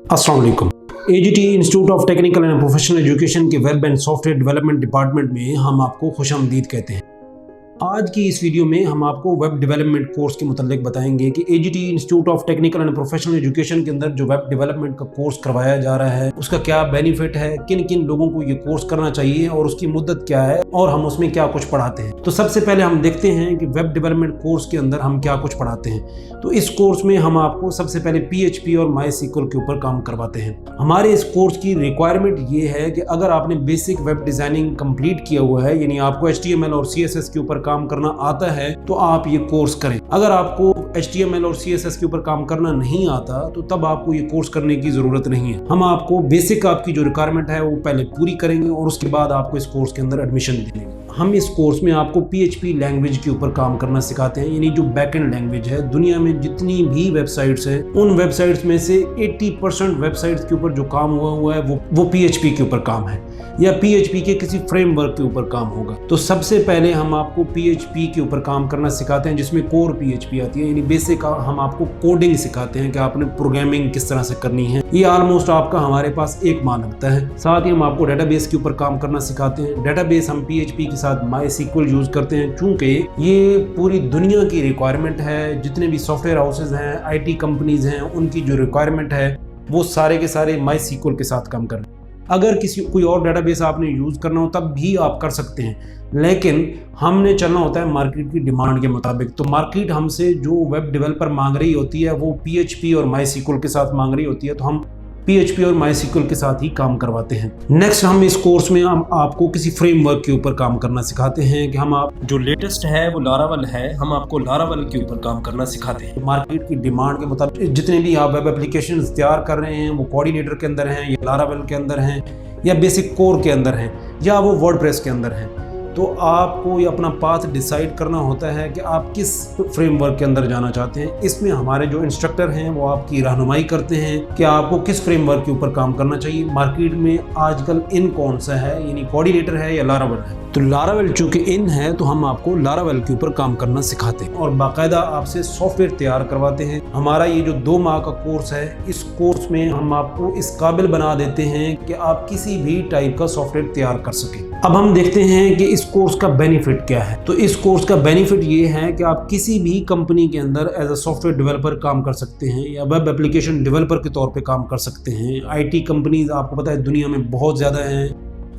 अस्सलाम वालेकुम। AGT institute of technical and professional education के web and software development department में हम आपको खुशामदीद कहते हैं। आज की इस वीडियो में हम आपको वेब डेवलपमेंट कोर्स के मुतालिक बताएंगे कि AGT institute of technical and professional education के अंदर जो वेब डेवलपमेंट का कोर्स करवाया जा रहा है उसका क्या बेनिफिट है, किन किन लोगों को ये कोर्स करना चाहिए और उसकी मुद्दत क्या है और हम उसमें क्या कुछ पढ़ाते हैं। तो सबसे पहले हम देखते हैं कि वेब डेवलपमेंट कोर्स के अंदर हम क्या कुछ पढ़ाते हैं। तो इस कोर्स में हम आपको सबसे पहले PHP और MySQL के ऊपर काम करवाते हैं। हमारे इस कोर्स की रिक्वायरमेंट ये है कि अगर आपने बेसिक वेब डिजाइनिंग कंप्लीट किया हुआ है, यानी आपको HTML और CSS के ऊपर काम करना आता है, तो आप ये कोर्स करें। अगर आपको HTML और CSS के ऊपर काम करना नहीं आता तो तब आपको ये कोर्स करने की जरूरत नहीं है। हम आपको बेसिक आपकी जो रिक्वायरमेंट है वो पहले पूरी करेंगे और उसके बाद आपको इस कोर्स के अंदर एडमिशन देंगे। हम इस कोर्स में आपको PHP लैंग्वेज के ऊपर काम करना सिखाते हैं, यानी जो बैकएंड लैंग्वेज है। दुनिया में जितनी भी वेबसाइट्स हैं उन वेबसाइट्स में से 80% वेबसाइट्स के ऊपर जो काम हुआ है वो PHP के ऊपर काम है या PHP के किसी फ्रेमवर्क के ऊपर काम होगा। तो सबसे पहले हम आपको PHP के ऊपर काम करना सिखाते हैं, जिसमें कोर PHP आती है, यानी बेसिक हम आपको कोडिंग सिखाते हैं कि आपने प्रोग्रामिंग किस तरह से करनी है। ये ऑलमोस्ट आपका हमारे पास 1 माह लगता है। साथ ही हम आपको डेटाबेस के ऊपर काम करना सिखाते हैं। डेटाबेस हम PHP के साथ MySQL यूज करते हैं, चूंकि ये पूरी दुनिया की रिक्वायरमेंट है। जितने भी सॉफ्टवेयर हाउसेज हैं, IT कंपनीज हैं, उनकी जो रिक्वायरमेंट है वो सारे के सारे MySQL के साथ काम कर रहे हैं। अगर कोई और डेटाबेस आपने यूज करना हो तब भी आप कर सकते हैं, लेकिन हमने चलना होता है मार्केट की डिमांड के मुताबिक। तो मार्केट हमसे जो वेब डेवलपर मांग रही होती है वो PHP और MySQL के साथ मांग रही होती है, तो हम PHP और MySQL के साथ ही काम करवाते हैं। नेक्स्ट हम इस कोर्स में हम आपको किसी फ्रेमवर्क के ऊपर काम करना सिखाते हैं कि हम आप जो लेटेस्ट है वो लारावेल है, हम आपको लारावेल के ऊपर काम करना सिखाते हैं। मार्केट की डिमांड के मुताबिक जितने भी आप वेब एप्लीकेशन तैयार कर रहे हैं वो कोऑर्डिनेटर के अंदर हैं या लारावेल के अंदर हैं या बेसिक कोर के अंदर हैं या वो वर्डप्रेस के अंदर हैं, तो आपको ये अपना पाथ डिसाइड करना होता है कि आप किस फ्रेमवर्क के अंदर जाना चाहते हैं। इसमें हमारे जो इंस्ट्रक्टर हैं वो आपकी रहनुमाई करते हैं कि आपको किस फ्रेमवर्क के ऊपर काम करना चाहिए। मार्केट में आजकल इन कौन सा है, यानी कोऑर्डिनेटर है या लारावेल है। तो लारावेल चूंकि इन है तो हम आपको लारावेल के ऊपर काम करना सिखाते हैं और बाकायदा आपसे सॉफ्टवेयर तैयार करवाते हैं। हमारा ये जो 2 माह का कोर्स है, इस कोर्स में हम आपको इस काबिल बना देते हैं कि आप किसी भी टाइप का सॉफ्टवेयर तैयार कर सकें। अब हम देखते हैं कि इस कोर्स का बेनिफिट क्या है। तो इस कोर्स का बेनिफिट ये है कि आप किसी भी कंपनी के अंदर एज अ सॉफ्टवेयर डेवलपर काम कर सकते हैं या वेब एप्लीकेशन डेवलपर के तौर पे काम कर सकते हैं। IT कंपनीज आपको पता है दुनिया में बहुत ज़्यादा हैं,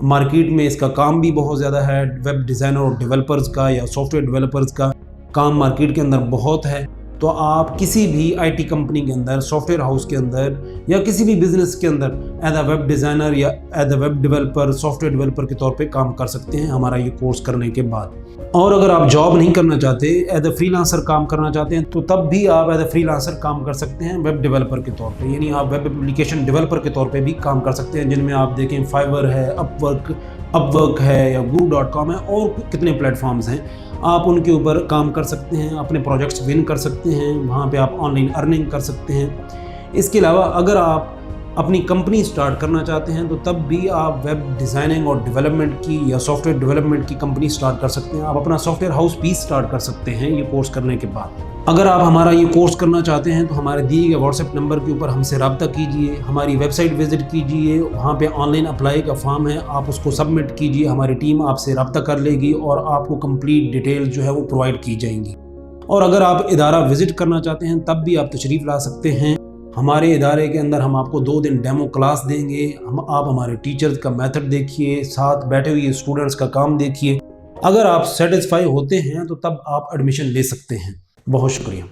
मार्केट में इसका काम भी बहुत ज़्यादा है। वेब डिज़ाइनर और डेवलपर्स का या सॉफ्टवेयर डेवलपर्स का काम मार्केट के अंदर बहुत है। तो आप किसी भी IT कंपनी के अंदर, सॉफ्टवेयर हाउस के अंदर या किसी भी बिजनेस के अंदर एज अ वेब डिज़ाइनर या as a web developer, software developer के तौर पे काम कर सकते हैं हमारा ये कोर्स करने के बाद। और अगर आप जॉब नहीं करना चाहते, एज अ फ्रीलांसर काम करना चाहते हैं, तो तब भी आप एज अ फ्रीलांसर काम कर सकते हैं वेब डेवलपर के तौर पे, यानी आप वेब एप्लीकेशन डेवलपर के तौर पे भी काम कर सकते हैं, जिनमें आप देखें फाइवर है, अपवर्क है या guru.com है और कितने प्लेटफॉर्म्स हैं। आप उनके ऊपर काम कर सकते हैं, अपने प्रोजेक्ट्स विन कर सकते हैं, वहाँ पे आप ऑनलाइन अर्निंग कर सकते हैं। इसके अलावा अगर आप अपनी कंपनी स्टार्ट करना चाहते हैं तो तब भी आप वेब डिज़ाइनिंग और डेवलपमेंट की या सॉफ्टवेयर डेवलपमेंट की कंपनी स्टार्ट कर सकते हैं। आप अपना सॉफ्टवेयर हाउस भी स्टार्ट कर सकते हैं ये कोर्स करने के बाद। अगर आप हमारा ये कोर्स करना चाहते हैं तो हमारे दिए गए व्हाट्सएप नंबर के ऊपर हमसे रब्ता कीजिए, हमारी वेबसाइट विजिट कीजिए, वहाँ पे ऑनलाइन अप्लाई का फॉर्म है, आप उसको सबमिट कीजिए। हमारी टीम आपसे रब्ता कर लेगी और आपको कंप्लीट डिटेल जो है वो प्रोवाइड की जाएंगी। और अगर आप इदारा विजिट करना चाहते हैं तब भी आप तशरीफ़ ला सकते हैं। हमारे इदारे के अंदर हम आपको 2 दिन डेमो क्लास देंगे। आप हमारे टीचर्स का मेथड देखिए, साथ बैठे हुए स्टूडेंट्स का काम देखिए। अगर आप सेटिस्फाई होते हैं तो तब आप एडमिशन ले सकते हैं। बहुत शुक्रिया।